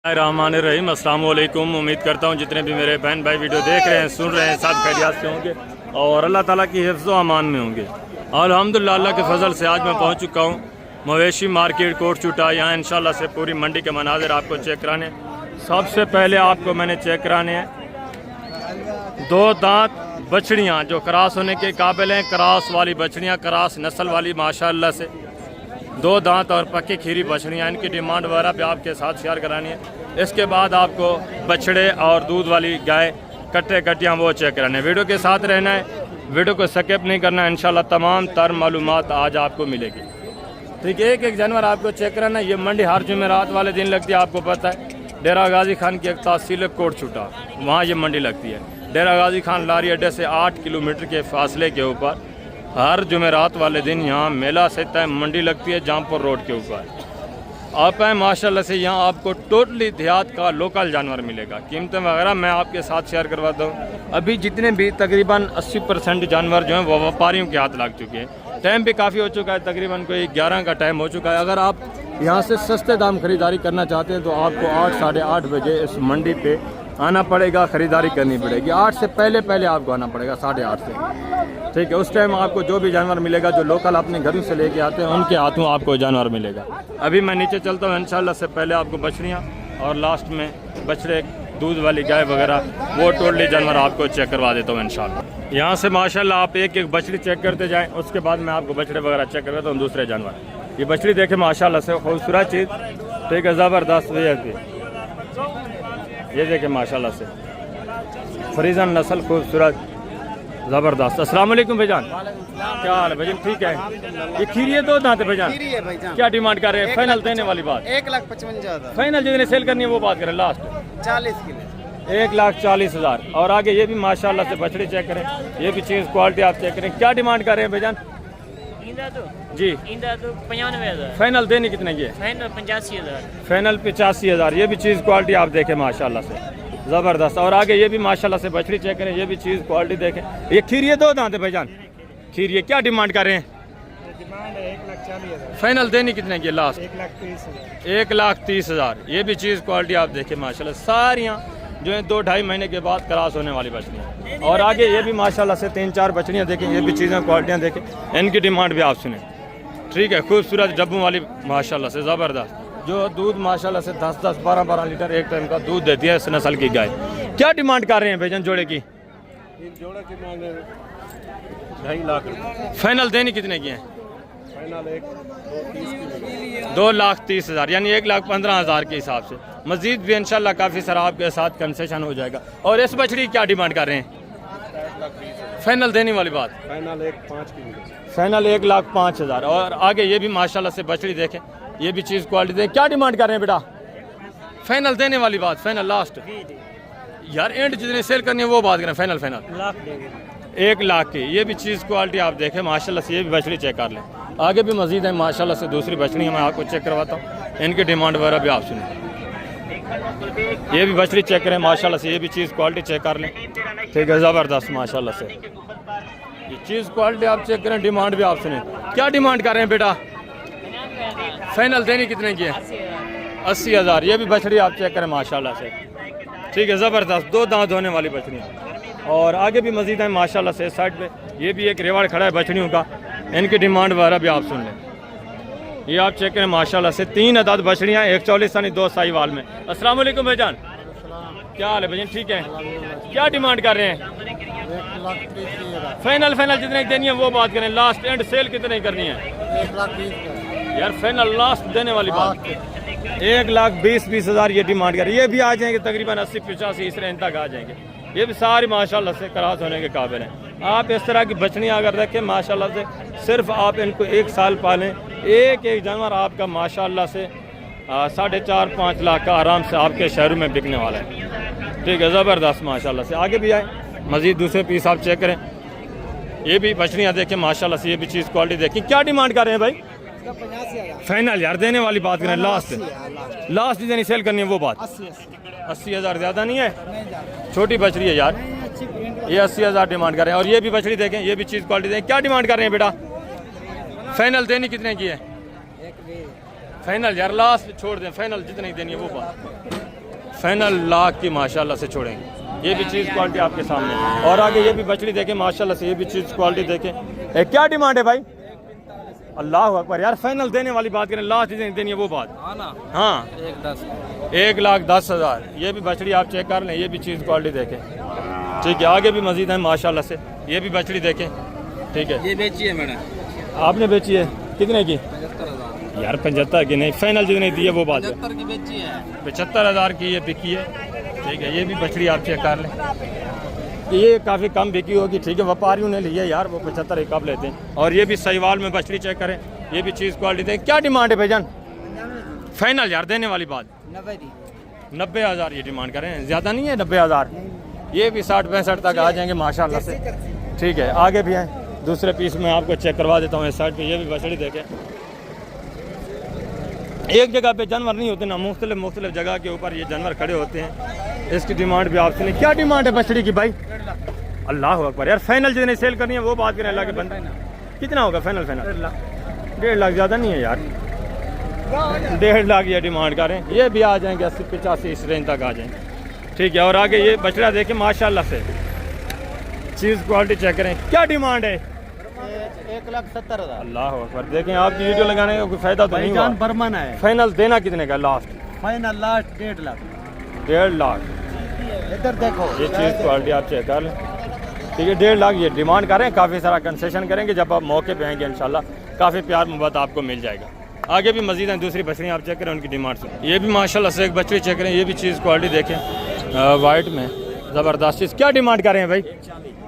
रहमान अस्सलाम वालेकुम। उम्मीद करता हूँ जितने भी मेरे बहन भाई वीडियो देख रहे हैं सुन रहे हैं सब खैरियत से होंगे और अल्लाह ताला की हिफ्ज़ व अमान में होंगे। अल्हम्दुलिल्लाह अल्लाह के फजल से आज मैं पहुँच चुका हूँ मवेशी मार्केट कोट चुटा। यहाँ इंशाल्लाह से पूरी मंडी के मनाज़िर आपको चेक कराने। सबसे पहले आपको मैंने चेक कराने हैं दो दांत बछड़ियाँ जो क्रॉस होने के काबिल हैं। क्रॉस वाली बछड़ियाँ, क्रॉस नस्ल वाली माशाअल्लाह से दो दांत और पक्की खीरी बछड़ियाँ। इनकी डिमांड वगैरह भी आपके साथ शेयर करानी है। इसके बाद आपको बछड़े और दूध वाली गाय कट्टे कट्टियाँ वो चेक कराने। वीडियो के साथ रहना है, वीडियो को स्किप नहीं करना है। इंशाल्लाह तमाम तर मालूमात आज आपको मिलेगी। ठीक है, एक एक जानवर आपको चेक कराना है। ये मंडी हर जुमेरात वाले दिन लगती है, आपको पता है। डेरा गाजी खान की एक तहसील कोट छुटा, वहाँ ये मंडी लगती है। डेरा गाजी खान लारी अड्डे से 8 किलोमीटर के फासले के ऊपर हर जुमेरात वाले दिन यहाँ मेला सजता है, मंडी लगती है जामपुर रोड के ऊपर। आप आए माशाल्लाह से, यहाँ आपको टोटली देहात का लोकल जानवर मिलेगा। कीमतें वगैरह मैं आपके साथ शेयर करवाता हूँ। अभी जितने भी तकरीबन 80% जानवर जो हैं वो व्यापारियों के हाथ लग चुके हैं। टाइम भी काफ़ी हो चुका है, तकरीबन कोई 11 का टाइम हो चुका है। अगर आप यहाँ से सस्ते दाम खरीदारी करना चाहते हैं तो आपको 8 साढ़े 8 बजे इस मंडी पे आना पड़ेगा, ख़रीदारी करनी पड़ेगी। 8 से पहले आपको आना पड़ेगा, 8:30 से। ठीक है, उस टाइम आपको जो भी जानवर मिलेगा जो लोकल अपने घरों से लेके आते हैं उनके हाथों आपको जानवर मिलेगा। अभी मैं नीचे चलता हूँ। इंशाल्लाह से पहले आपको बछड़ियाँ और लास्ट में बछड़े, दूध वाली गाय वगैरह वो टोटली जानवर आपको चेक करवा देता हूँ इंशाल्लाह। यहाँ से माशाल्लाह आप एक एक बछड़ी चेक करते जाएँ, उसके बाद मैं आपको बछड़े वगैरह चेक करवाता हूँ दूसरे जानवर। ये बछड़ी देखे माशाल्लाह से खूबसूरत चीज़, ठीक है, ज़बरदस्त। ये देखे माशाल्लाह से फ्रीजन नस्ल खूबसूरत ज़बरदस्त। अस्सलाम वालेकुम भाईजान, क्या हाल है भाईजान? ठीक है। ये खीरी है, दो दांत है भाईजान। क्या डिमांड कर रहे हैं? फाइनल देने वाली बात 1,55,000। फाइनल जितने सेल करनी है वो बात करें, लास्ट 40 किलो 1,40,000। और आगे ये भी माशाल्लाह से बछड़ी चेक करें, ये भी चीज़ क्वालिटी आप चेक करें। क्या डिमांड कर रहे हैं भाईजान? जी 95,000। फाइनल देने कितने की है? फाइनल 85,000। फाइनल 85,000। ये भी चीज़ क्वालिटी आप देखें माशाल्लाह से ज़बरदस्त। और आगे ये भी माशाल्लाह से बछड़ी चेक करें, ये भी चीज़ क्वालिटी देखें। ये खीरी दो दांत है भाईजान, खीरी। क्या डिमांड कर रहे हैं? डिमांड है 1,40,000। फाइनल देने कितने की? लास्ट 1,30,000। 1,30,000। ये भी चीज़ क्वालिटी आप देखें माशाल्लाह। सारियाँ जो है 2-2.5 महीने के बाद क्रॉस होने वाली बछड़ियाँ। और आगे ये भी माशाल्लाह से 3-4 बछड़ियाँ देखें, ये भी चीज़ें क्वालिटियाँ देखें। इनकी डिमांड भी आप सुने, ठीक है। खूबसूरत डब्बों वाली माशाल्लाह से ज़बरदस्त, जो दूध माशाल्लाह से 10-10, 12-12 लीटर एक टाइम का दूध देती है इस नस्ल की गाय। क्या डिमांड कर रहे हैं भाईजान जोड़े की? जोड़े की मांग 2.5 लाख। फाइनल देनी कितने की है? फाइनल 2,30,000, यानी 1,15,000 के हिसाब से। मजीद भी इंशाल्लाह काफ़ी सारा आपके साथ कंसेशन हो जाएगा। और इस बछड़ी क्या डिमांड कर रहे हैं? फाइनल देने वाली बात फाइनल 1,05,000 की। फाइनल 1,05,000। और आगे ये भी माशाल्लाह से बछड़ी देखें, ये भी चीज़ क्वालिटी देखें। क्या डिमांड कर रहे हैं बेटा? फाइनल देने वाली बात, फाइनल लास्ट यार, एंड जितने सेल करनी है वो बात करें। फाइनल 1 लाख की। ये भी चीज़ क्वालिटी आप देखें माशाल्लाह से। ये भी बछड़ी चेक कर लें। आगे भी मजीद है माशाल्लाह से दूसरी बछड़ी मैं आपको चेक करवाता हूँ, इनकी डिमांड वगैरह भी आप सुनें। ये भी बछड़ी चेक करें माशाल्लाह से, ये भी चीज़ क्वालिटी चेक कर लें, ठीक है, ज़बरदस्त माशाल्लाह से। ये चीज़ क्वालिटी आप चेक करें, डिमांड भी आप सुने। क्या डिमांड कर रहे हैं बेटा? फाइनल देनी कितने की है? 80,000। ये भी बछड़ी आप चेक करें माशाल्लाह से, ठीक है, ज़बरदस्त। दो दांत होने वाली बछड़ियाँ। और आगे भी मजीद है माशाल्लाह से। इस साइड पे ये भी एक रेवाड़ खड़ा है बछड़ियों का, इनकी डिमांड वगैरह भी आप सुन लें। ये आप चेक करें माशाल्लाह से। 3 अदाद बछड़ियाँ, 1 44 2 साहिवाल में। अस्सलाम वालेकुम भाईजान, क्या हाल है भाईजान? ठीक है। क्या डिमांड कर रहे हैं? 1,30,000। फाइनल जितने देनी है वो बात करें, लास्ट एंड सेल कितने करनी है? 1,20,000 यार फाइनल लास्ट देने वाली बात 1,20,000 ये डिमांड कर। ये भी आ जाएंगे तकरीबन 80-85 इस रेंज तक आ जाएंगे। ये भी सारी माशाल्लाह से क्रॉस होने के काबिल हैं। आप इस तरह की बछड़ियाँ अगर रखें माशाल्लाह से, सिर्फ आप इनको 1 साल पालें, एक जानवर आपका माशाल्लाह से 4.5-5 लाख का आराम से आपके शहरों में बिकने वाला है, ठीक है, ज़बरदस्त माशाल्लाह से। आगे भी आए मज़ीद दूसरे पीस आप चेक करें। ये भी बछड़ियाँ देखें माशाल्लाह से, ये भी चीज़ क्वालिटी देखें। क्या डिमांड कर रहे हैं भाई? 85,000। फाइनल यार देने वाली बात करें, लास्ट जितनी सेल करनी है वो बात 80,000। ज़्यादा नहीं है, छोटी बछड़ी है यार। ये 80,000 डिमांड कर रहे हैं। और ये भी बछड़ी देखें, ये भी चीज़ क्वालिटी देखें। क्या डिमांड कर रहे हैं बेटा? फाइनल देनी कितने की है? फाइनल यार लास्ट छोड़ दें, फाइनल जितनी देनी है वो बात। फाइनल लाख की माशाल्लाह से छोड़ेंगे। ये भी चीज़ क्वालिटी आपके सामने है। और आगे ये भी बछड़ी देखें माशाल्लाह से, ये भी चीज़ क्वालिटी देखें। क्या डिमांड है भाई? अल्लाह अकबर यार, फाइनल देने वाली बात करें, लास्ट देनी है वो बात। हाँ 1,10,000। ये भी बछड़ी आप चेक कर लें, ये भी चीज़ क्वालिटी देखें। ठीक है, आगे भी मजीद है माशाल्लाह से, ये भी बछड़ी देखें। ठीक है, ये बेची है मैंने, आपने बेची है कितने की? 75,000 यार 75 की नहीं, फाइनल जितने दी है वो बात है। 75 की बेची है। 75,000 की ये बिकी है। ठीक है, ये भी बछड़ी आप चेक कर लें, ये काफ़ी कम बिकी होगी। ठीक है, व्यापारियों ने लिया यार, वो 75 ही कब लेते हैं। और ये भी सहीवाल में बछड़ी चेक करें, ये भी चीज़ क्वालिटी दें। क्या डिमांड है भाईजान? फाइनल यार देने वाली बात 90,000 ये डिमांड करें, ज़्यादा नहीं है 90,000। ये भी 60-65 तक आ जाएंगे माशाल्लाह से। ठीक है, आगे भी हैं, दूसरे पीस में आपको चेक करवा देता हूँ इस साइड पे। ये भी बछड़ी देखें, एक जगह पे जानवर नहीं होते ना, मुख्तलिफ जगह के ऊपर ये जानवर खड़े होते हैं। इसकी डिमांड भी आप सुनिए। क्या डिमांड है बछड़ी की भाई? अल्लाह अकबर यार, फाइनल जितने सेल करनी है वो बात करें। अल्लाह के बंदे कितना होगा फाइनल? 1.5 लाख ज़्यादा नहीं है यार, 1.5 लाख ये डिमांड करें। ये भी आ जाएंगे 80-85 इस रेंज तक आ जाएंगे। ठीक है, और आगे ये बछड़ा देखें माशाल्लाह से, चीज़ क्वालिटी चेक करें। क्या डिमांड है? 1,70,000। अल्लाह अकबर, देखें आपकी वीडियो लगाने का कोई फायदा तो नहीं हुआ। बर्मन है। फाइनल देना कितने का? Last final last 1.5 lakh. 1.5 lakh. इधर देखो, ये चीज़ क्वालिटी आप चेक कर लें। ठीक है, 1.5 लाख ये डिमांड करें, काफ़ी सारा कंसेशन करेंगे जब आप मौके पे आएंगे इंशाल्लाह, काफ़ी प्यार मोहब्बत आपको मिल जाएगा। आगे भी मजीद हैं, दूसरी बछड़ियाँ आप चेक करें, उनकी डिमांड से। ये भी माशाल्लाह से एक बछड़ी चेक करें, ये भी चीज़ क्वालिटी देखें, वाइट में ज़बरदस्त चीज़। क्या डिमांड कर रहे हैं भाई?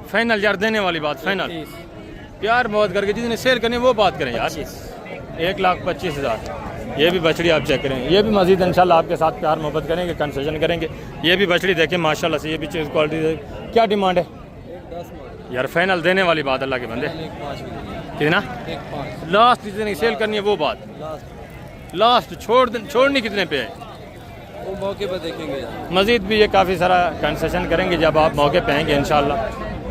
फाइनल यार देने वाली बात, फाइनल प्यार मोहब्बत करके जितने सेल करनी है वो बात करें यार। 1,25,000। ये भी बछड़ी आप चेक करें, ये भी मजीद इंशाल्लाह आपके साथ प्यार मोहब्बत करेंगे, कंसेशन करेंगे। ये भी बछड़ी देखें माशाल्लाह से, ये भी चीज़ क्वालिटी। क्या डिमांड है यार? फाइनल देने वाली बात, अल्लाह के बंदे कितना? लास्ट जितनी सेल करनी है वो बात, लास्ट छोड़नी कितने पे है वो मौके पर देखेंगे। मजीद भी ये काफ़ी सारा कंसेशन करेंगे जब आप मौके पे आएंगे इंशाल्लाह।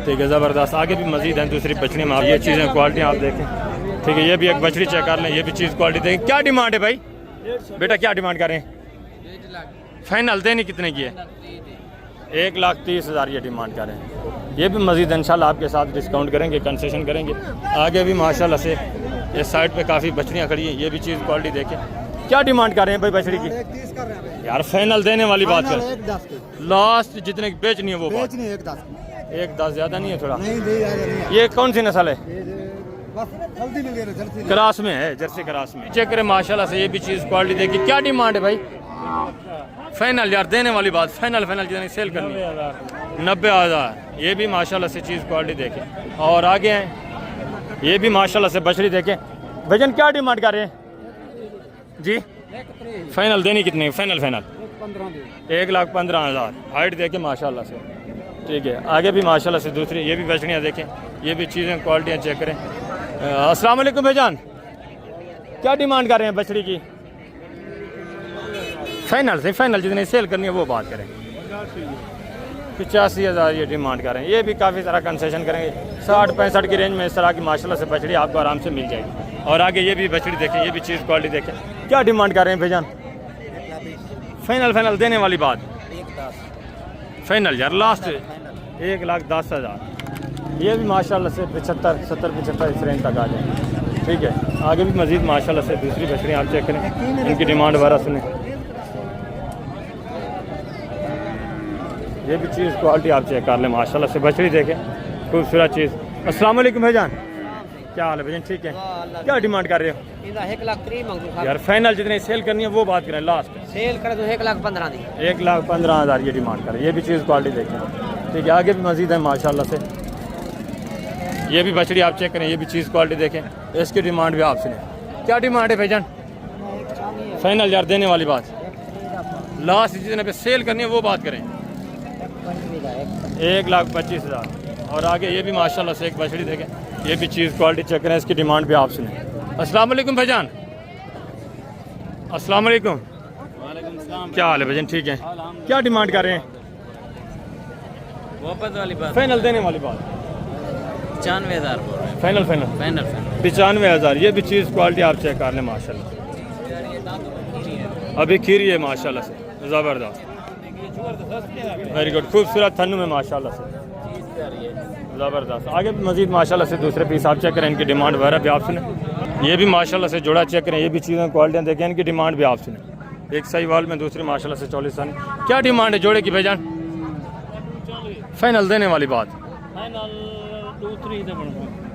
ठीक है, ज़बरदस्त। आगे भी मजीद हैं दूसरी बछड़ी में, आप ये चीज़ें क्वालिटी आप देखें। ठीक है, ये भी एक बछड़ी चेक कर लें, ये भी चीज़ क्वालिटी देखें। क्या डिमांड है भाई? बेटा क्या डिमांड करें? फाइनल देनी कितने की है? 1,30,000 ये डिमांड करें। ये भी मजीद इंशाल्लाह आपके साथ डिस्काउंट करेंगे, कंसेशन करेंगे। आगे भी माशाल्लाह से इस साइड पे काफ़ी बछड़ियाँ खड़ी हैं, ये भी चीज़ क्वालिटी देखें। क्या डिमांड कर रहे हैं भाई बछड़ी की? यार फाइनल देने वाली बात है, लास्ट जितने की बेचनी है वो बात। 1,10 ज़्यादा नहीं है थोड़ा? ये कौन सी नस्ल है? क्रास में है, जर्सी क्रास में। चेक करें माशाल्लाह से, ये भी चीज़ क्वालिटी देखिए। क्या डिमांड है भाई? फाइनल यार देने वाली बात, फाइनल जितनी सेल करनी है 90,000। ये भी माशाल्लाह से चीज़ क्वालिटी देखें। और आगे हैं, ये भी माशाल्लाह से बछड़ी देखें। भजन क्या डिमांड कर रहे हैं जी? फाइनल देनी कितनी? फाइनल 1,15,000। हाइट देखें माशाल्लाह से। ठीक है, आगे भी माशाल्लाह से दूसरी ये भी बछड़ियाँ देखें, ये भी चीज़ें क्वालिटियाँ चेक करें। अस्सलाम वालेकुम भाईजान, क्या डिमांड कर रहे हैं बछड़ी की? फाइनल जितनी सेल करनी है वो बात करें। 85,000 ये डिमांड कर रहे हैं। ये भी काफ़ी सारा कंसेशन करेंगे, 60-65 की रेंज में इस तरह की माशाल्लाह से बछड़ी आपको आराम से मिल जाएगी। और आगे ये भी बछड़ी देखें, ये भी चीज़ क्वालिटी देखें। क्या डिमांड कर रहे हैं भाईजान? फाइनल देने वाली बात, फाइनल यार लास्ट 1,10,000। ये भी माशाल्लाह से 75 इस रेंज तक आ जाए। ठीक है, आगे भी मजीद माशाल्लाह से दूसरी बछड़ियाँ आप चेक करें, इनकी डिमांड वगैरह सुने। ये भी चीज़ क्वालिटी आप चेक कर लें माशाल्लाह से, बछड़ी देखें, खूबसूरत चीज़। अस्सलाम वालेकुम भाईजान, क्या हाल है भाईजान? ठीक है, क्या डिमांड कर रहे हो? 1,30,000 यार फाइनल जितनी सेल करनी है वो बात करें, लास्ट सेल करे तो 1,15,000 दी। 1,15,000 ये डिमांड करें। ये भी चीज़ क्वालिटी देखें। ठीक है, आगे भी मजीद है माशाल्लाह से। ये भी बछड़ी आप चेक करें, ये भी चीज़ क्वालिटी देखें, इसकी डिमांड भी आप सुने। क्या डिमांड है भाईजान? फाइनल यार देने वाली बात, लास्ट जितने पे सेल करनी है वो बात करें। 1,25,000। और आगे ये भी माशाल्लाह से एक बछड़ी देखें, ये भी चीज़ क्वालिटी चेक करें, इसकी डिमांड भी आप सुने। अस्सलाम वालेकुम भाईजान, अस्सलाम वालेकुम, क्या हाल है भाईजान? ठीक है, क्या डिमांड कर रहे हैं? वापस वाली बात, फाइनल देने वाली बात 95,000 बोल रहे हैं। फाइनल 95,000। ये भी चीज़ क्वालिटी आप चेक कर लें माशाल्लाह, अभी खीरी है माशाल्लाह से, ज़बरदस्त। वेरी गुड, खूबसूरत थन्नू में माशाल्लाह से, ज़बरदस्त। आगे भी मजीद माशाल्लाह से दूसरे पीस आप चेक करें, इनकी डिमांड वगैरह भी आप सुने। ये भी माशाल्लाह से जोड़ा चेक करें, ये भी चीज़ें क्वालिटियाँ देखें, इनकी डिमांड भी आप सुने। एक सही वाल में दूसरी माशाल्लाह से 40 सन। क्या डिमांड है जोड़े की भाईजान? फाइनल देने वाली बात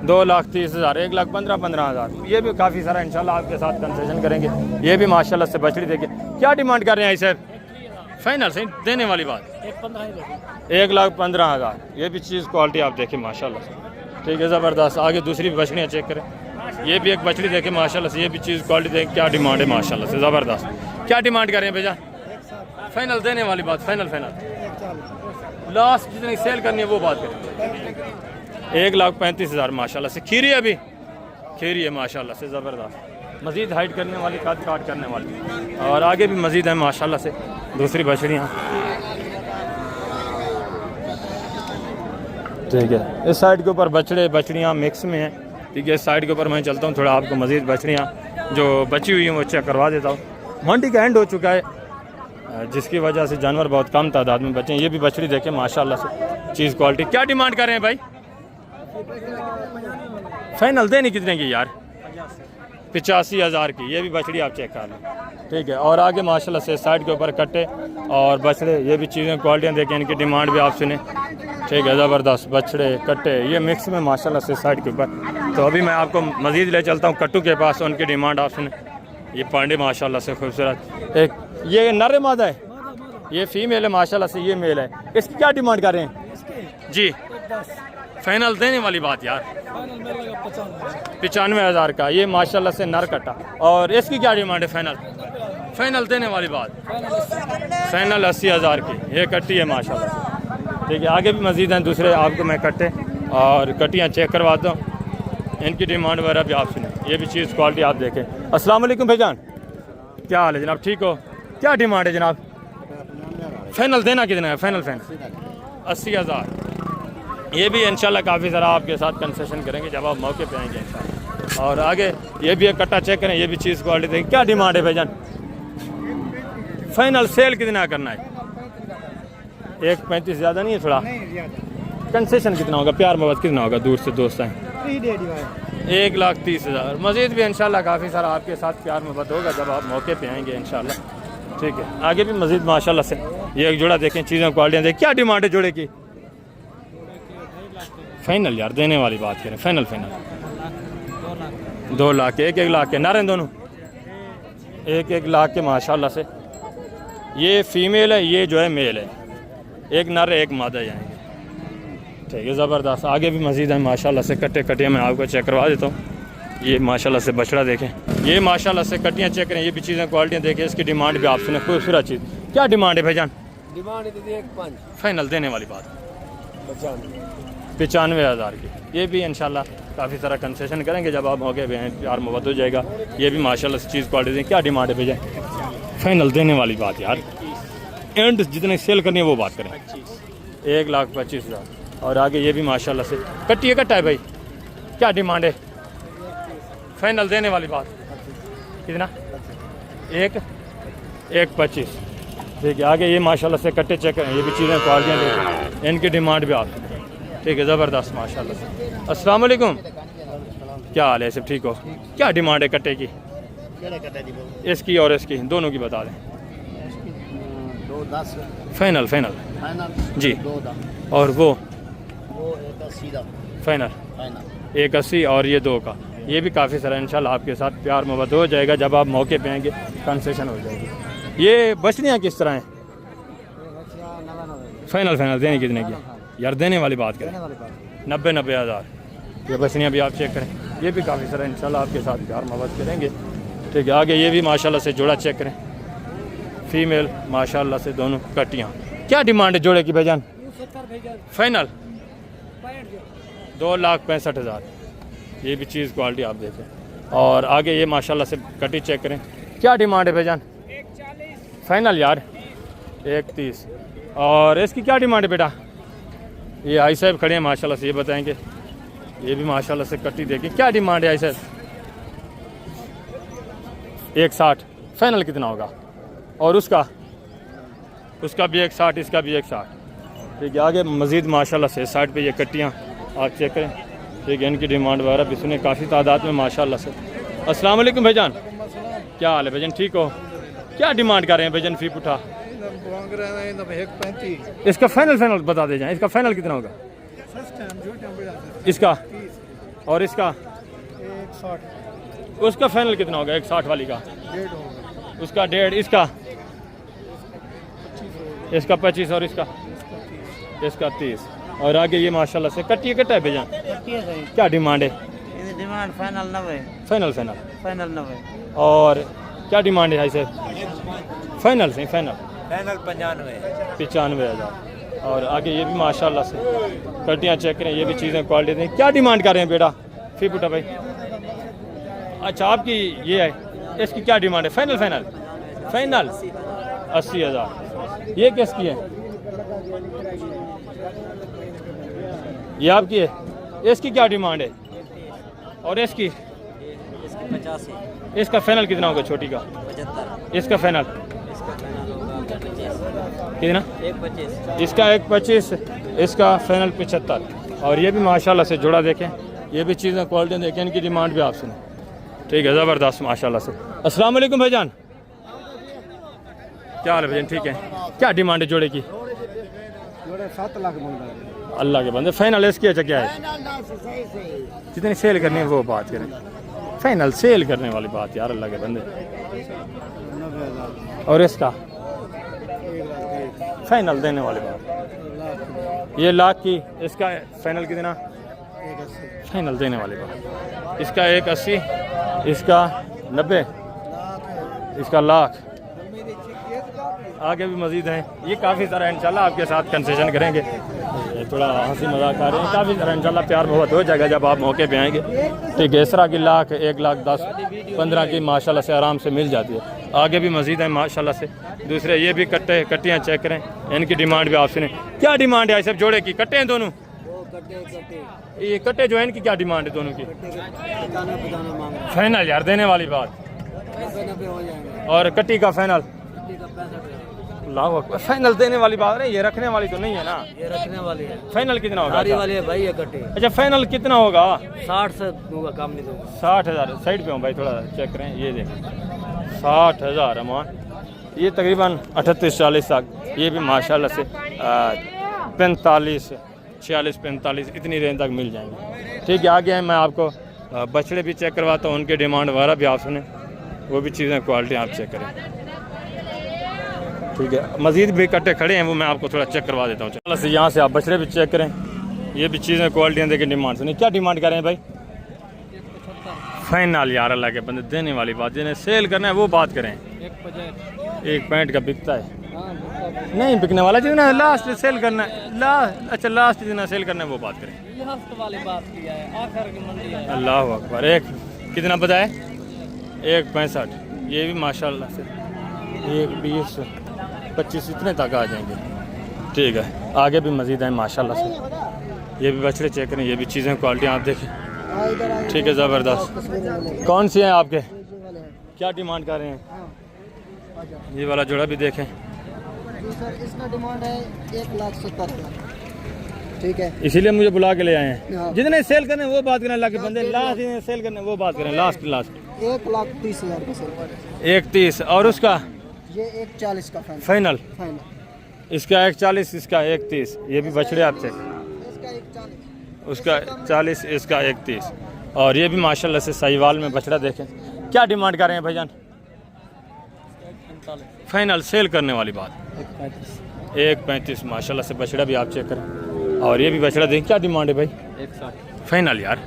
2,30,000, 1,15,000। ये भी काफ़ी सारा इंशाल्लाह आपके साथ कंसेशन करेंगे। ये भी माशाल्लाह से बछड़ी देखिए, क्या डिमांड कर रहे हैं सर? फाइनल सही देने वाली बात 1,15,000। ये भी चीज़ क्वालिटी आप देखें माशाल्लाह से, ठीक है, ज़बरदस्त। आगे दूसरी भी बछड़ियाँ चेक करें, ये भी एक बछड़ी देखें माशाल्लाह से, ये भी चीज़ क्वालिटी देखें, क्या डिमांड है माशाल्लाह से, ज़बरदस्त। क्या डिमांड कर रहे हैं भैया? फाइनल देने वाली बात, फाइनल लास्ट जितनी सेल करनी है वो बात करें। 1,35,000 माशाल्लाह से। खीरी अभी खीरी है माशाल्लाह से, ज़बरदस्त। मज़ीद हाइट करने वाली, काट काट करने वाली, और आगे भी मज़ीद है माशाल्लाह से दूसरी बछड़ियाँ, ठीक है। इस साइड के ऊपर बछड़ियाँ मिक्स में हैं, ठीक है। इस साइड के ऊपर मैं चलता हूँ, थोड़ा आपको मज़ीद बछड़ियाँ जो बची हुई हैं वो चेक करवा देता हूँ। मंडी का एंड हो चुका है, जिसकी वजह से जानवर बहुत कम तादाद में बचे हैं। ये भी बछड़ी देखें माशाल्लाह से, चीज़ क्वालिटी। क्या डिमांड कर रहे हैं भाई? फाइनल देनी कितने की यार? 85,000 की। ये भी बछड़ी आप चेक कर लें, ठीक है। और आगे माशाल्लाह से साइड के ऊपर कट्टे और बछड़े, ये भी चीज़ें क्वालिटियाँ देखें, इनकी डिमांड भी आप सुने, ठीक है, ज़बरदस्त। बछड़े कट्टे ये मिक्स में माशाल्लाह से साइड के ऊपर। तो अभी मैं आपको मज़ीद ले चलता हूँ कट्टू के पास, उनकी डिमांड आप सुने। ये पांडे माशाल्लाह से खूबसूरत, एक ये नर मादा है, ये फीमेल है माशाल्लाह से, ये मेल है। इसकी क्या डिमांड कर रहे हैं जी? फाइनल देने वाली बात यार 95,000 का। ये माशाल्लाह से नर कटा। और इसकी क्या डिमांड है? फाइनल देने वाली बात, फाइनल 80,000 की। ये कट्टी है माशाल्लाह, ठीक है। आगे भी मज़ीद हैं दूसरे, आपको मैं कट्टे और कट्टियाँ चेक करवाता हूँ, इनकी डिमांड वगैरह भी आप सुने। ये भी चीज़ क्वालिटी आप देखें। अस्सलाम वालेकुम भाईजान, क्या हाल है जनाब? ठीक हो? क्या डिमांड है जनाब? फाइनल देना कितना है? फाइनल 80,000। ये भी इंशाल्लाह काफ़ी सारा आपके साथ कंसेशन करेंगे जब आप मौके पे आएंगे इंशाल्लाह। और आगे ये भी एक कट्टा चेक करें, ये भी चीज़ क्वालिटी देखें। क्या डिमांड है भाईजान? फाइनल सेल कितना करना है? 1,35 ज़्यादा नहीं है? थोड़ा कंसेशन कितना होगा? प्यार मोहब्बत कितना होगा? दूर से दोस्त हैं 1,30,000। मज़ीद भी इंशाल्लाह काफ़ी सारा आपके साथ प्यार मोहब्बत होगा जब आप मौके पे आएंगे इंशाल्लाह, ठीक है। आगे भी मज़ीद माशाल्लाह से ये एक जोड़ा देखें, चीज़ें क्वालिटियाँ देखें। क्या डिमांड है जोड़े की? फाइनल यार देने वाली बात करें, फाइनल 2 लाख के, 1 लाख के नारे दोनों, 1 लाख के माशाल्लाह से। ये फीमेल है, ये जो है मेल है, एक नर एक मादा जाएंगे, ठीक है, ज़बरदस्त। आगे भी मज़ीद है माशाल्लाह से कट्टे कटियाँ मैं आपको चेक करवा देता हूँ। ये माशाल्लाह से बछड़ा देखें, ये माशाल्लाह से कटियाँ चेक करें, ये भी चीज़ें क्वालिटियाँ देखें, इसकी डिमांड भी आप सुने, खूबसूरत चीज़। क्या डिमांड है भाईजान? डिमांड है 1,500। फाइनल देने वाली बात 95,000 की। ये भी इंशाल्लाह काफ़ी सारा कंसेशन करेंगे जब आप मौके पे हैं, प्यार मोहब्बत हो जाएगा। ये भी माशाल्लाह से चीज़ क्वालिटी। क्या डिमांड है भैया? फाइनल देने वाली बात यार, एंड जितने सेल करनी है वो बात करें। 1,25,000। और आगे ये भी माशाल्लाह से कट्टी कट्टा है भाई। क्या डिमांड है? फाइनल देने वाली बात कितना? 1,25,000, ठीक है। आगे ये माशाल्लाह से कट्टे चेक करें, ये भी चीज़ें क्वालिटियाँ देखें, इनकी डिमांड भी आप, ठीक है, ज़बरदस्त माशाल्लाह से। अस्सलाम वालेकुम, क्या हाल है? सब ठीक हो? क्या डिमांड है कट्टे की? इसकी और इसकी दोनों की बता दें। 2,10 फाइनल जी। और वो 1,80 फाइनल 1,80 और ये 2 का। ये भी काफ़ी सारा इंशाल्लाह आपके साथ प्यार मोहब्बत हो जाएगा जब आप मौके पे आएंगे, कंसेशन हो जाएगी। ये बछड़ियाँ किस तरह हैं? फाइनल देने कितने की यार? देने वाली बात करें 90,000। ये बछड़ियाँ भी आप चेक करें, ये भी काफ़ी सारा इंशाल्लाह आपके साथ प्यार मोहब्बत करेंगे, ठीक है। आगे ये भी माशाल्लाह से जोड़ा चेक करें, फीमेल माशाल्लाह से दोनों कटियाँ। क्या डिमांड है जोड़े की भाईजान? फाइनल 2,65,000। ये भी चीज़ क्वालिटी आप देखें। और आगे ये माशाल्लाह से कटी चेक करें। क्या डिमांड है भाईजान? फाइनल यार 1,30। और इसकी क्या डिमांड है बेटा? ये आई साहब खड़े हैं माशाल्लाह से, ये बताएंगे। ये भी माशाल्लाह से कटी देखिए। क्या डिमांड है आई साहब? 1,60। फाइनल कितना होगा? और उसका उसका भी 160, इसका भी 160। ठीक है, आगे मज़ीद माशाल्लाह से साइड पे ये कट्टियाँ आप चेक करें। ठीक है, इनकी डिमांड वगैरह भी सुने काफ़ी तादाद में माशाल्लाह से। अस्सलाम वालेकुम भाईजान, क्या हाल है भाईजान, ठीक हो? क्या डिमांड कर रहे हैं भाईजान फी पुठा? इसका फाइनल बता दे जाए, इसका फाइनल कितना होगा? इसका और इसका 160, उसका फाइनल कितना होगा? 160 वाली का उसका 1.5, इसका 25 और इसका 30। और आगे ये माशाल्लाह से कट्टी कट्टा है भैया, क्या डिमांड है? डिमांड फाइनल 90, फाइनल फाइनल 90, और क्या डिमांड है इसे? फाइनल 95,000। और आगे ये भी माशाल्लाह से कटियाँ चेक करें, ये भी चीज़ें क्वालिटी दें। क्या डिमांड कर रहे हैं बेटा फी पुटा भाई? अच्छा आपकी ये है, इसकी क्या डिमांड है? फाइनल 80,000। ये किसकी है? ये आपकी है। इसकी क्या डिमांड है? और इसकी 85, इसका फाइनल कितना होगा? छोटी का 75, इसका फाइनल कितना? 125, इसका 125, इसका फाइनल 75। और ये भी माशाल्लाह से जोड़ा देखें, ये भी चीज़ें क्वालिटी देखें, इनकी डिमांड भी आप सुने। ठीक है, ज़बरदस्त माशाल्लाह से। अस्सलाम वालेकुम भाईजान, क्या हाल है भाईजान, ठीक है? क्या डिमांड है जोड़े की? 7 लाख अल्लाह के बंदे, फाइनल इसकी अच्छा क्या है? जितनी सेल करनी है वो बात करें, फाइनल सेल करने वाली बात यार, अल्लाह के बंदे। और इसका फाइनल देने वाली बात, ये लाख की, इसका फाइनल कितना? फाइनल देने वाली बात। इसका 180, इसका 90, इसका लाख। आगे भी मज़ीद हैं, ये काफ़ी सारा इंशाल्लाह आपके साथ कंसेशन करेंगे। ये थोड़ा हंसी मजाक आ रहे हैं, काफ़ी सारा इंशाल्लाह प्यार मोहब्बत हो जाएगा जब आप मौके पे आएंगे। ठीक है, इस तरह की लाख, 1,10,15 की माशाल्लाह से आराम से मिल जाती है। आगे भी मज़ीद है माशाल्लाह से दूसरे, ये भी कट्टियाँ चेक करें, इनकी डिमांड भी आप सुने। क्या डिमांड है सब जोड़े की? कट्टे हैं दोनों, ये कट्टे जो है इनकी क्या डिमांड है दोनों की? फाइनल यार देने वाली बात। और कट्टी का फाइनल? फाइनल देने वाली बात नहीं, ये रखने वाली तो नहीं है ना? ये रखने वाली है। फाइनल कितना होगा? वाली है भाई ये कट्टी। अच्छा फाइनल कितना होगा? 60 से दूंगा, कम नहीं दूंगा। 60,000। साइड पे हूँ भाई, थोड़ा चेक करें, ये देखें 60,000 अमान, ये तकरीबन 38-40 तक। ये भी माशाल्लाह से 45, 46-45 इतनी रेंज तक मिल जाएंगे। ठीक है, आगे मैं आपको बछड़े भी चेक करवाता हूँ, उनके डिमांड वगैरह भी आप सुने, वो भी चीज़ें क्वालिटी आप चेक करें। ठीक है, मज़ीद भी कट्टे खड़े हैं, वो मैं आपको थोड़ा चेक करवा देता हूँ। चलो से यहाँ से आप बछड़े भी चेक करें, ये भी चीज़ें क्वालिटियाँ देखें, डिमांड सुनिए। क्या डिमांड करें भाई? फाइनल यार, अल्लाह के बंदे देने वाली बात, जिन्हें सेल करना है वो बात करें। 1.65 का बिकता है, नहीं बिकने वाला, जितना लास्ट सेल करना है, अच्छा लास्ट जितना सेल करना है वो बात करें। लास्ट वाली बात किया है, आखिर की मंडी है। अल्लाह अकबर। एक कितना बताए? 1.65। ये भी माशाल्लाह से 1.20-25 इतने तक आ जाएंगे। ठीक है, आगे भी मज़ीद है माशाल्लाह से, ये भी बछड़े चेक करें, ये भी चीज़ें क्वालिटी आप देखें। ठीक है, ज़बरदस्त। कौन सी हैं आपके? क्या डिमांड कर रहे हैं? ये वाला जोड़ा भी देखें। सर इसका डिमांड है 1,70,000। ठीक है, इसीलिए मुझे बुला के ले आए हैं। हाँ। जितने सेल करने वो बात करें, अल्लाह के बंदे, लास्ट सेल करने वो बात करें, लास्ट 1,30,000 का सर। 1.30 और उसका ये 1,40 का फाइनल, फाइनल। इसका 1.40, इसका 1.30। ये भी बछड़े आप चेक, इसका 1,40, उसका 40, इसका 1.30। और ये भी माशाल्लाह से साहिवाल में बछड़ा देखें। क्या डिमांड कर रहे हैं भाईजान? फाइनल सेल करने वाली बात 1.35 माशाल्लाह से बछड़ा भी आप चेक करें। और ये भी बछड़ा देखें, क्या डिमांड है भाई? 160, फाइनल यार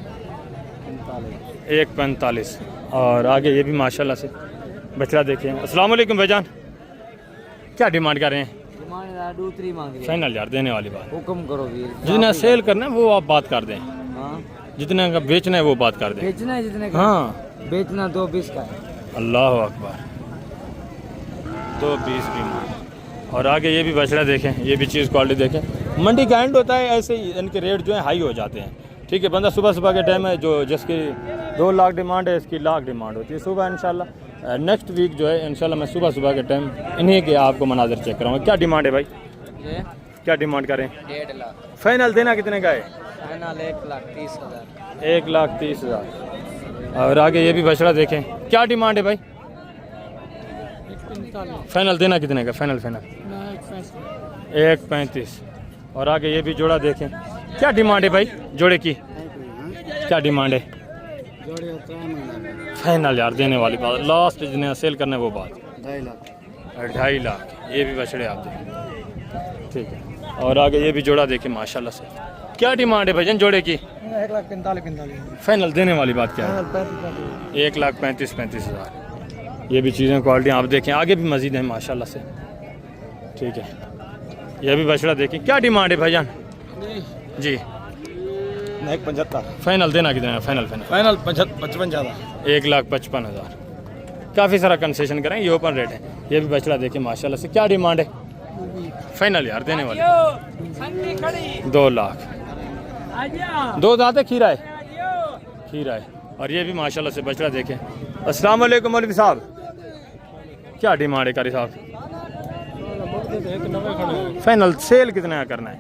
1.45। और आगे ये भी माशाल्लाह से बछड़ा देखें। अस्सलाम वालेकुम भाईजान, क्या डिमांड कर रहे हैं? डिमांड 2-3 मांग रही है। फाइनल यार देने वाली बात। हुक्म करो वीर। जितना सेल करना है वो आप बात कर दें, हाँ, जितने का बेचना है वो बात कर दें। बेचना है जितने का। हाँ, बेचना 220 का है। अल्लाह अकबर, 220 की मांग। और आगे ये भी बछड़ा देखें, ये भी चीज़ क्वालिटी देखें। मंडी का एंड होता है, ऐसे ही इनके रेट जो है हाई हो जाते हैं। ठीक है, बंदा सुबह सुबह के टाइम है, जो जिसकी 2 लाख डिमांड है, इसकी लाख डिमांड होती है। सुबह इंशाल्लाह नेक्स्ट वीक जो है इंशाल्लाह मैं सुबह सुबह के टाइम इन्हीं के आपको मनाजर चेक कराऊंगा। क्या डिमांड है भाई, ये क्या डिमांड करें? 1.5 लाख। फाइनल देना कितने का है? फाइनल 1,30,000। 1,30,000। और आगे ये भी बछड़ा देखें, क्या डिमांड है भाई? 1,45,000। फाइनल देना कितने का? फाइनल 1,35,000। और आगे ये भी जोड़ा देखें, क्या डिमांड है भाई जोड़े की? क्या डिमांड है? फाइनल यार देने वाली बात, लास्ट जिन्हें सेल करना है वो बात। 2.5 लाख। ये भी बछड़े आप देखें, ठीक है। और आगे ये भी जोड़ा देखें माशाल्लाह से, क्या डिमांड है भाईजान जोड़े की? 1,45,000। फाइनल देने वाली बात क्या है? 1,35,000। ये भी चीज़ें क्वालिटी आप देखें, आगे भी मजीद है माशाल्लाह से, ठीक है। ये भी बछड़ा देखें, क्या डिमांड है भाईजान जी? 1,75,000। फाइनल देना कितना है? फाइनल 55,000। 1,55,000। काफ़ी सारा कंसेशन करें, ये ओपन रेट है। ये भी बछड़ा देखें माशाल्लाह से, क्या डिमांड है? फाइनल यार देने वाले 2 लाख। 2 दांत है, खीरा है, खीरा है। और ये भी माशाल्लाह से बछड़ा देखें। अस्सलाम वालेकुम मौलवी साहब, क्या डिमांड है कारी साहब? फाइनल सेल कितना का करना है?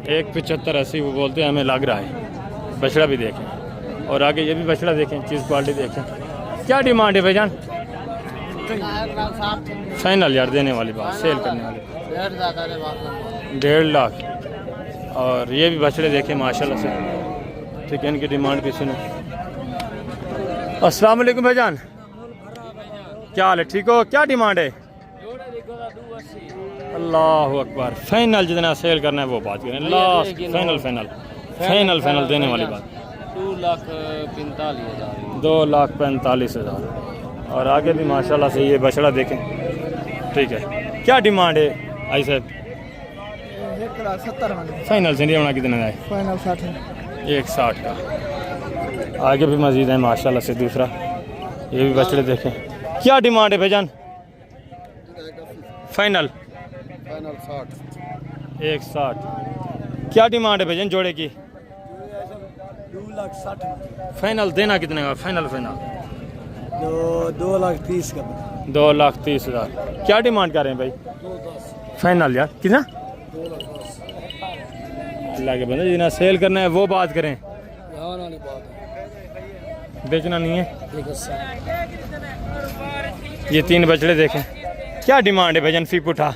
1,75,80 वो बोलते हैं, हमें लग रहा है। बछड़ा भी देखें और आगे ये भी बछड़ा देखें, चीज़ क्वालिटी देखें, क्या डिमांड है भाईजान? फाइनल यार देने वाली बात, सेल करने वाली 1.5 लाख। और ये भी बछड़े देखें माशाल्लाह से, ठीक है। इनकी डिमांड भी सुनो। अस्सलाम वालेकुम भाईजान, क्या हाल है? ठीक हो? क्या डिमांड है? अल्लाह अकबर। फाइनल जितना सेल करना है वो बात करें, last final final final final देने वाली बात 2,45,000। 2,45,000। और आगे भी माशाल्लाह से ये बछड़ा देखें, ठीक है। क्या डिमांड है आई साहब? 1,70,000। फाइनल से नहीं होना कितना है? फाइनल 60 है। 1,60 का। आगे भी मजीद है माशाल्लाह से दूसरा, ये भी बछड़े देखें, क्या डिमांड है भाईजान? फाइनल 1,60। क्या डिमांड है भाईजान जोड़े की? 2,60,000। फाइनल देना कितने का? फाइनल 2,30,000 का। 2,30,000। क्या डिमांड कर रहे हैं भाई? फाइनल यार कितना? अल्लाह के बंदे जितना सेल करना है वो बात करें, बेचना नहीं है। ये 3 बछड़े देखें, क्या डिमांड है भाईजान? फी पुठा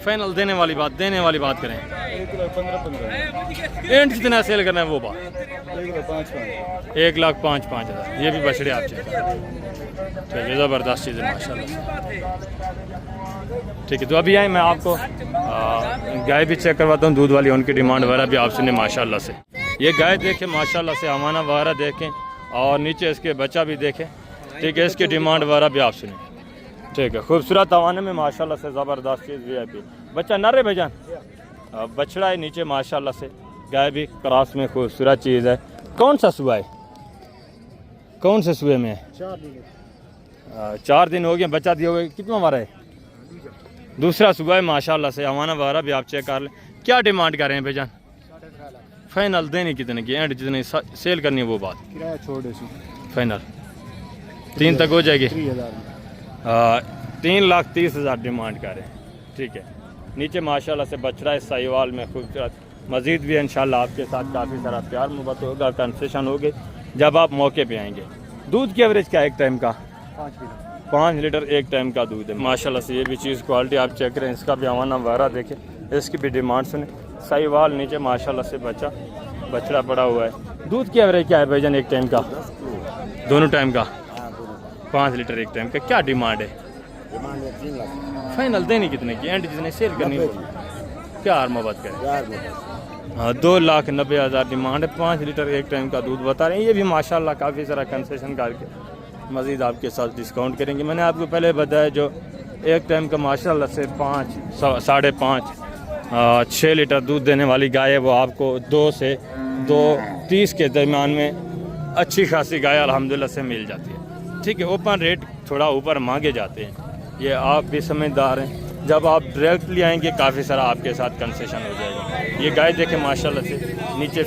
फाइनल देने वाली बात, देने वाली बात करें। 1,15,000। एंड कितना सेल करना है वो बात? 1,05,000। ये भी बछड़े आप चेक, ठीक है। ज़बरदस्त चीज़ है माशाल्लाह, ठीक है। तो अभी आए मैं आपको गाय भी चेक करवाता हूँ, दूध वाली, उनकी डिमांड वगैरह भी आप सुने माशाल्लाह से। ये गाय देखें माशाल्लाह से, अमाना वगैरह देखें और नीचे इसके बच्चा भी देखें, ठीक है। इसकी डिमांड वगैरह भी आप सुने, ठीक है। खूबसूरत अवाने में माशाल्लाह से ज़बरदस्त चीज़ VIP। बच्चा नर है भाईजान, बछड़ा है नीचे माशाल्लाह से। गाय भी क्रॉस में खूबसूरत चीज़ है। कौन सा सुआ है? कौन से सुए में है? 4 दिन हो गए, बच्चा दिए हुए कितना हमारा है? दूसरा सुबह है माशाल्लाह से। अवाना वगैरह भी आप चेक कर लें। क्या डिमांड कर रहे हैं भाईजान? फाइनल देनी कितने की? एंड जितने सेल करनी है वो बात, किराया छोड़ दे। फाइनल 3 तक हो जाएगी। 3,30,000 डिमांड कर रहे हैं, ठीक है। नीचे माशाल्लाह से बछड़ा है साहिवाल में खूबसूरत। मज़ीद भी इंशाल्लाह आपके साथ काफ़ी सारा प्यार मोहब्बत होगा, कंसेशन होगी जब आप मौके पे आएंगे। दूध की एवरेज क्या है एक टाइम का? 5 लीटर एक टाइम का दूध है माशाल्लाह से। ये भी चीज़ क्वालिटी आप चेक करें, इसका भी अवाना वगैरह देखें, इसकी भी डिमांड सुने। साहिवाल नीचे माशाल्लाह से बछड़ा पड़ा हुआ है। दूध की एवरेज क्या है भाईजान एक टाइम का? दोनों टाइम का 5 लीटर एक टाइम का। क्या डिमांड है? फाइनल देनी कितने की? एंड जितने सेल करनी है प्यार मोहब्बत करें। 2,90,000 डिमांड है। 5 लीटर एक टाइम का दूध बता रहे हैं। ये भी माशाल्लाह काफ़ी सारा कंसेशन करके मज़ीद आपके साथ डिस्काउंट करेंगे। मैंने आपको पहले बताया जो एक टाइम का माशाल्लाह से 5, 5.5, 6 लीटर दूध देने वाली गाय है, वो आपको 2 से 2.30 के दरमियान में अच्छी खासी गाय अल्हम्दुलिल्लाह से मिल जाती है, ठीक है। ओपन रेट थोड़ा ऊपर मांगे जाते हैं, ये आप भी समझदार हैं। जब आप डायरेक्टली आएंगे काफ़ी सारा आपके साथ कंसेशन हो जाएगा। ये गाय देखें माशाल्लाह से, नीचे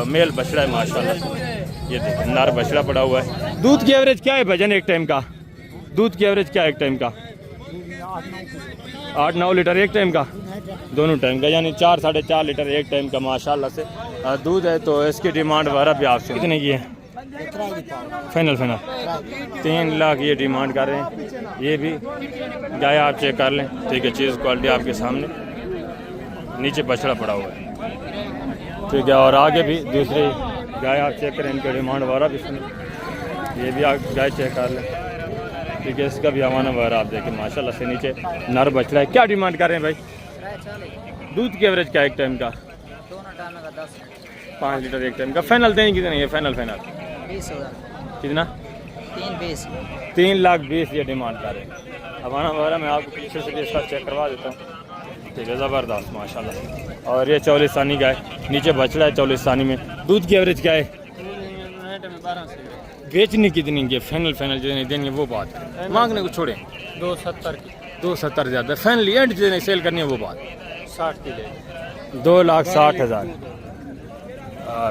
मेल बछड़ा है माशाल्लाह से, ये देखिए नार बछड़ा पड़ा हुआ है। दूध की एवरेज क्या है भजन एक टाइम का? दूध की एवरेज क्या है एक टाइम का? 8-9 लीटर एक टाइम का, दोनों टाइम का, यानी 4 साढ़े 4 लीटर एक टाइम का माशाल्लाह से दूध है। तो इसकी डिमांड वगैरह भी आपसे कितने की है? फाइनल 3 लाख ये डिमांड कर रहे हैं। ये भी गाय आप चेक कर लें, ठीक है, चीज़ क्वालिटी आपके सामने, नीचे बछड़ा पड़ा हुआ है, ठीक है। और आगे भी दूसरी गाय आप चेक करें, इनकी डिमांड वगैरह भी सुने, ये भी आप गाय चेक कर लें, ठीक है। इसका भी हवाना वगैरह आप देखें माशाल्लाह से, नीचे नर बछड़ा है। क्या डिमांड कर रहे हैं भाई? दूध की एवरेज क्या एक टाइम का? 5 लीटर एक टाइम का। फाइनल देंगे कितने? ये फाइनल 20,000 कितना? 3,20,000 ये डिमांड कर रहे हैं। हवाना वगैरह मैं आपको पीछे से भी इसका चेक करवा देता हूँ, ठीक है, ज़बरदस्त माशाल्लाह। और ये चौलिस्तानी गाय, नीचे बछड़ा है चौलिस्तानी में। दूध की एवरेज क्या है? बेचनी कितनी की? फाइनल जितने देंगे वो बात, मांगने को छोड़े। 270 ज़्यादा, फाइनल एंड जितने सेल करनी है वो बात। 60 की ले 2,60,000।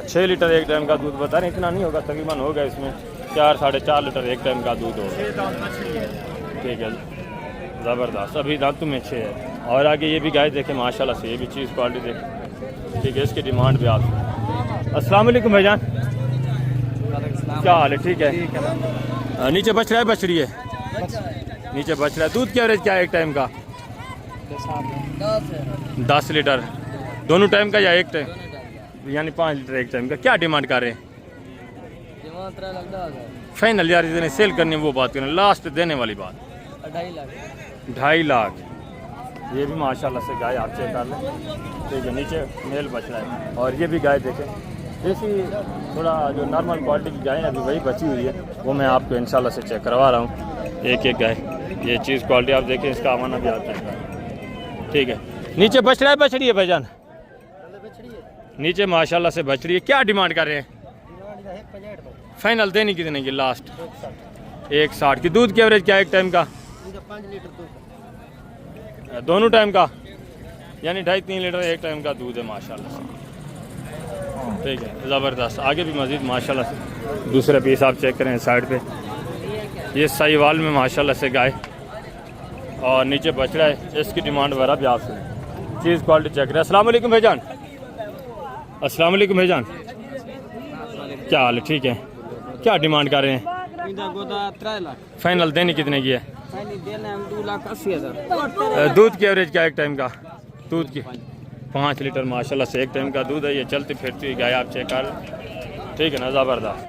6 लीटर एक टाइम का दूध बता रहे हैं, इतना नहीं होगा, तकरीबन होगा इसमें 4 साढ़े 4 लीटर एक टाइम का दूध होगा, ठीक है, ज़बरदस्त। अभी दांतों में 6 है। और आगे ये भी गाय देखें माशाल्लाह से, ये भी चीज़ क्वालिटी देखें, ठीक है। इसकी डिमांड भी आप। अस्सलाम वालेकुम भाईजान, क्या हाल है? ठीक है। नीचे बछड़ा है बछड़ी है? नीचे बछड़ा है। दूध की एवरेज क्या है एक टाइम का? 10 लीटर, दोनों टाइम का या एक टाइम, यानी 5 लीटर एक टाइम का। क्या डिमांड कर रहे हैं? फाइनल यार इतने सेल करनी है वो बात करें, लास्ट देने वाली बात 2.5 लाख। ये भी माशाल्लाह से गाय आप चेक कर लें, ठीक है, नीचे मेल बछड़ा है। और ये भी गाय देखें, जैसी थोड़ा जो नॉर्मल क्वालिटी की गाय है अभी वही बची हुई है, वो मैं आपको इंशाल्लाह से चेक करवा रहा हूँ एक एक गाय। ये चीज़ क्वालिटी आप देखें, इसका आवाना भी आप चेक करें, ठीक है। नीचे बछड़ा है बछड़ी है भाईजान? नीचे माशाल्लाह से बछड़ी है। क्या डिमांड कर रहे हैं? फाइनल देनी कितने की? लास्ट 160 की। दूध की एवरेज क्या है एक टाइम का? 5 लीटर दूध, दोनों टाइम का, यानी 2.5-3 लीटर एक टाइम का दूध है माशाल्लाह से, ठीक है, ज़बरदस्त। आगे भी मज़ीद माशाल्लाह से दूसरे पीस आप चेक करें साइड पे, ये साहिवाल में माशाल्लाह से गाय, और नीचे बछड़ा है। इसकी डिमांड वगैरह भी आप सुने, चीज़ क्वालिटी चेक करें। अस्सलाम वालेकुम भाईजान, अस्सलाम वालेकुम भाईजान, क्या हाल है? ठीक है। क्या डिमांड कर रहे हैं? 3 लाख फाइनल देनी कितने की है? 2,80,000। दूध की एवरेज क्या है एक टाइम का? दूध की 5 लीटर माशाल्लाह से एक टाइम का दूध है। ये चलती फिरती गाय आप चेक कर, ठीक है ना, ज़बरदस्त।